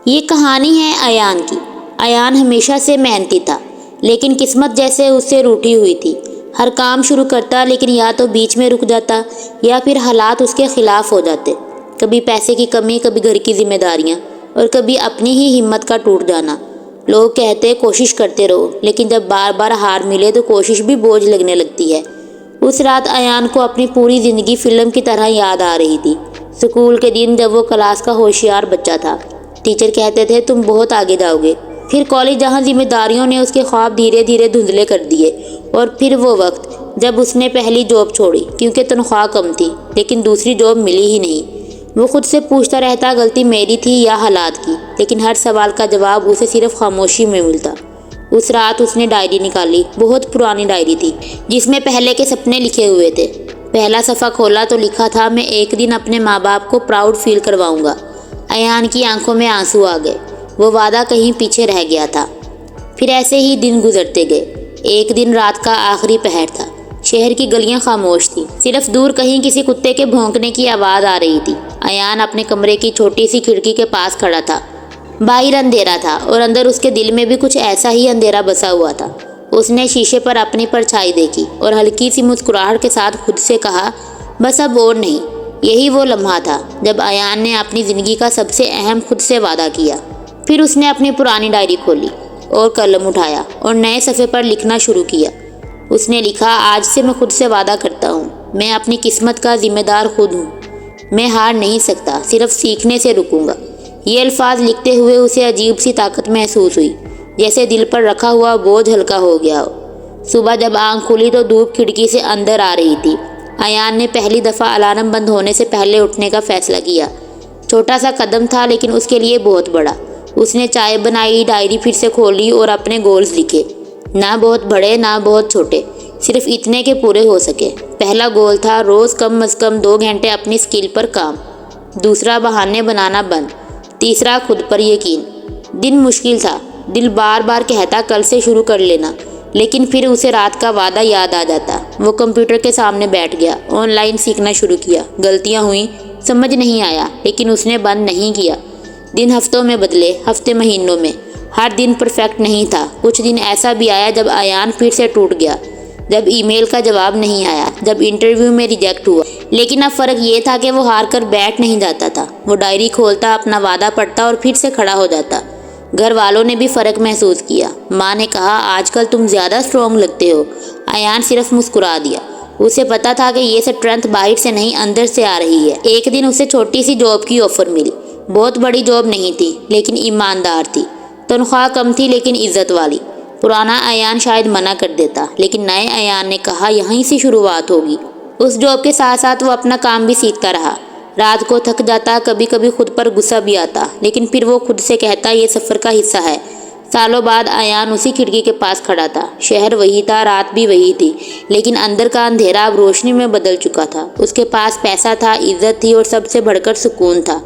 یہ کہانی ہے ایان کی۔ ایان ہمیشہ سے محنتی تھا، لیکن قسمت جیسے اس سے روٹھی ہوئی تھی۔ ہر کام شروع کرتا لیکن یا تو بیچ میں رک جاتا یا پھر حالات اس کے خلاف ہو جاتے۔ کبھی پیسے کی کمی، کبھی گھر کی ذمہ داریاں، اور کبھی اپنی ہی ہمت کا ٹوٹ جانا۔ لوگ کہتے کوشش کرتے رہو، لیکن جب بار بار ہار ملے تو کوشش بھی بوجھ لگنے لگتی ہے۔ اس رات ایان کو اپنی پوری زندگی فلم کی طرح یاد آ رہی تھی۔ اسکول کے دن جب وہ کلاس کا ہوشیار بچہ تھا، ٹیچر کہتے تھے تم بہت آگے جاؤ گے۔ پھر کالج جہاں ذمہ داریوں نے اس کے خواب دھیرے دھیرے دھندلے کر دیے، اور پھر وہ وقت جب اس نے پہلی جاب چھوڑی کیونکہ تنخواہ کم تھی، لیکن دوسری جاب ملی ہی نہیں۔ وہ خود سے پوچھتا رہتا غلطی میری تھی یا حالات کی، لیکن ہر سوال کا جواب اسے صرف خاموشی میں ملتا۔ اس رات اس نے ڈائری نکالی، بہت پرانی ڈائری تھی جس میں پہلے کے سپنے لکھے ہوئے تھے۔ پہلا صفحہ کھولا تو لکھا تھا میں ایک دن اپنے ماں باپ کو پراؤڈ فیل کرواؤں گا۔ ایان کی آنکھوں میں آنسو آ گئے، وہ وعدہ کہیں پیچھے رہ گیا تھا۔ پھر ایسے ہی دن گزرتے گئے۔ ایک دن رات کا آخری پہر تھا، شہر کی گلیاں خاموش تھیں، صرف دور کہیں کسی کتے کے بھونکنے کی آواز آ رہی تھی۔ ایان اپنے کمرے کی چھوٹی سی کھڑکی کے پاس کھڑا تھا۔ باہر اندھیرا تھا اور اندر اس کے دل میں بھی کچھ ایسا ہی اندھیرا بسا ہوا تھا۔ اس نے شیشے پر اپنی پرچھائی دیکھی اور ہلکی سی مسکراہٹ کے ساتھ خود سے کہا بس اب اور نہیں۔ یہی وہ لمحہ تھا جب ایان نے اپنی زندگی کا سب سے اہم خود سے وعدہ کیا۔ پھر اس نے اپنی پرانی ڈائری کھولی اور قلم اٹھایا اور نئے صفحے پر لکھنا شروع کیا۔ اس نے لکھا آج سے میں خود سے وعدہ کرتا ہوں، میں اپنی قسمت کا ذمہ دار خود ہوں۔ میں ہار نہیں سکتا، صرف سیکھنے سے رکوں گا۔ یہ الفاظ لکھتے ہوئے اسے عجیب سی طاقت محسوس ہوئی، جیسے دل پر رکھا ہوا بوجھ ہلکا ہو گیا ہو۔ صبح جب آنکھ کھلی تو دھوپ کھڑکی سے اندر آ رہی تھی۔ ایان نے پہلی دفعہ الارم بند ہونے سے پہلے اٹھنے کا فیصلہ کیا۔ چھوٹا سا قدم تھا لیکن اس کے لیے بہت بڑا۔ اس نے چائے بنائی، ڈائری پھر سے کھولی اور اپنے گولز لکھے، نہ بہت بڑے نہ بہت چھوٹے، صرف اتنے کہ پورے ہو سکے۔ پہلا گول تھا روز کم از کم 2 گھنٹے اپنی اسکل پر کام۔ دوسرا بہانے بنانا بند۔ تیسرا خود پر یقین۔ دن مشکل تھا، دل بار بار کہتا کل سے شروع کر لینا، لیکن پھر اسے رات کا وعدہ یاد آ جاتا۔ وہ کمپیوٹر کے سامنے بیٹھ گیا، آن لائن سیکھنا شروع کیا۔ غلطیاں ہوئیں، سمجھ نہیں آیا، لیکن اس نے بند نہیں کیا۔ دن ہفتوں میں بدلے، ہفتے مہینوں میں۔ ہر دن پرفیکٹ نہیں تھا۔ کچھ دن ایسا بھی آیا جب ایان پھر سے ٹوٹ گیا، جب ای میل کا جواب نہیں آیا، جب انٹرویو میں ریجیکٹ ہوا۔ لیکن اب فرق یہ تھا کہ وہ ہار کر بیٹھ نہیں جاتا تھا۔ وہ ڈائری کھولتا، اپنا وعدہ پڑھتا اور پھر سے کھڑا ہو جاتا۔ گھر والوں نے بھی فرق محسوس کیا۔ ماں نے کہا آج کل تم زیادہ اسٹرانگ لگتے ہو۔ ایان صرف مسکرا دیا۔ اسے پتا تھا کہ یہ اسٹرینتھ باہر سے نہیں اندر سے آ رہی ہے۔ ایک دن اسے چھوٹی سی جاب کی آفر ملی۔ بہت بڑی جاب نہیں تھی لیکن ایماندار تھی۔ تنخواہ کم تھی لیکن عزت والی۔ پرانا ایان شاید منع کر دیتا، لیکن نئے ایان نے کہا یہیں سے شروعات ہوگی۔ اس جاب کے ساتھ ساتھ وہ اپنا کام بھی سیکھتا رہا۔ رات کو تھک جاتا، کبھی کبھی خود پر غصہ بھی آتا، لیکن پھر وہ خود سے کہتا یہ سفر کا حصہ ہے۔ سالوں بعد ایان اسی کھڑکی کے پاس کھڑا تھا۔ شہر وہی تھا، رات بھی وہی تھی، لیکن اندر کا اندھیرا اب روشنی میں بدل چکا تھا۔ اس کے پاس پیسہ تھا، عزت تھی اور سب سے بڑھ کر سکون تھا۔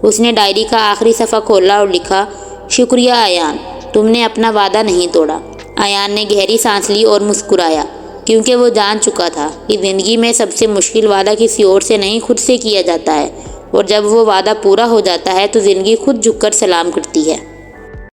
اس نے ڈائری کا آخری صفحہ کھولا اور لکھا شکریہ ایان، تم نے اپنا وعدہ نہیں توڑا۔ ایان نے گہری سانس لی اور مسکرایا، کیونکہ وہ جان چکا تھا کہ زندگی میں سب سے مشکل وعدہ کسی اور سے نہیں خود سے کیا جاتا ہے، اور جب وہ وعدہ پورا ہو جاتا ہے تو زندگی خود جھک کر سلام کرتی ہے۔